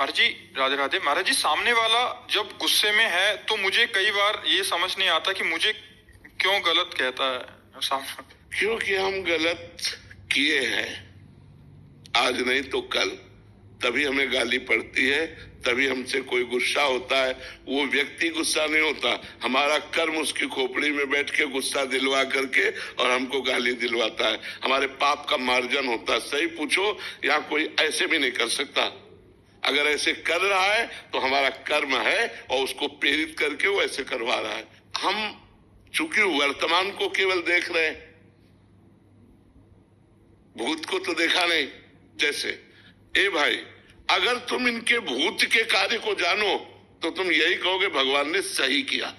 महाराज जी राधे राधे। महाराज जी, सामने वाला जब गुस्से में है तो मुझे कई बार ये समझ नहीं आता कि मुझे क्यों गलत कहता है सामने। क्योंकि हम गलत किए हैं, आज नहीं तो कल, तभी हमें गाली पड़ती है, तभी हमसे कोई गुस्सा होता है। वो व्यक्ति गुस्सा नहीं होता, हमारा कर्म उसकी खोपड़ी में बैठ के गुस्सा दिलवा करके और हमको गाली दिलवाता है। हमारे पाप का मार्जन होता है। सही पूछो, यहाँ कोई ऐसे भी नहीं कर सकता। अगर ऐसे कर रहा है तो हमारा कर्म है और उसको प्रेरित करके वो ऐसे करवा रहा है। हम चूंकि वर्तमान को केवल देख रहे हैं, भूत को तो देखा नहीं। जैसे ए भाई, अगर तुम इनके भूत के कार्य को जानो तो तुम यही कहोगे भगवान ने सही किया।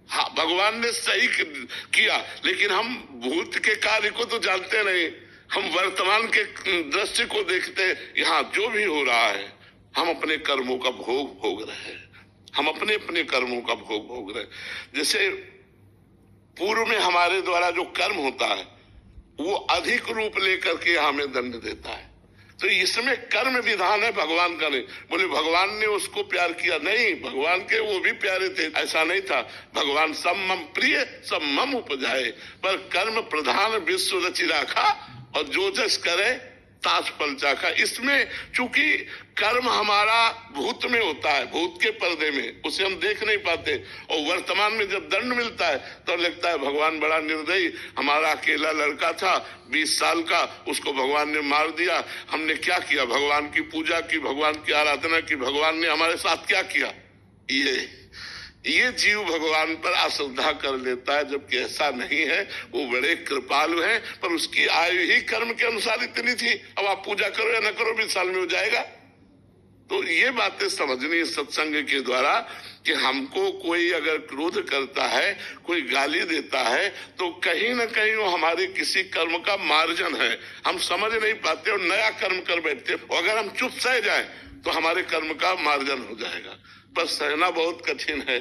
हाँ, भगवान ने सही किया, लेकिन हम भूत के कार्य को तो जानते नहीं। हम वर्तमान के दृश्य को देखते, यहाँ जो भी हो रहा है हम अपने कर्मों का भोग भोग रहे हैं। हम अपने अपने कर्मों का भोग भोग रहे हैं। जैसे पूर्व में हमारे द्वारा जो कर्म होता है वो अधिक रूप लेकर के हमें दंड देता है। तो इसमें कर्म विधान है, भगवान का नहीं। बोले भगवान ने उसको प्यार किया, नहीं, भगवान के वो भी प्यारे थे, ऐसा नहीं था। भगवान सब मम प्रिय सब मम उपजाए, पर कर्म प्रधान विश्व रचि राखा, और जो जस करे ताज फल चाखा। इसमें चूंकि कर्म हमारा भूत में होता है, भूत के पर्दे में, उसे हम देख नहीं पाते। और वर्तमान में जब दंड मिलता है तो लगता है भगवान बड़ा निर्दयी, हमारा अकेला लड़का था 20 साल का, उसको भगवान ने मार दिया। हमने क्या किया? भगवान की पूजा की, भगवान की आराधना की, भगवान ने हमारे साथ क्या किया? ये जीव भगवान पर अश्रद्धा कर लेता है, जबकि ऐसा नहीं है। वो बड़े कृपालु हैं, पर उसकी आयु ही कर्म के अनुसार इतनी थी। अब आप पूजा करो या न करो, 20 साल में हो जाएगा। तो ये बातें समझनी है सत्संग के द्वारा, कि हमको कोई अगर क्रोध करता है, कोई गाली देता है, तो कहीं ना कहीं वो हमारे किसी कर्म का मार्जन है। हम समझ नहीं पाते और नया कर्म कर बैठते। और अगर हम चुप सह जाए तो हमारे कर्म का मार्जन हो जाएगा। पर सहना बहुत कठिन है।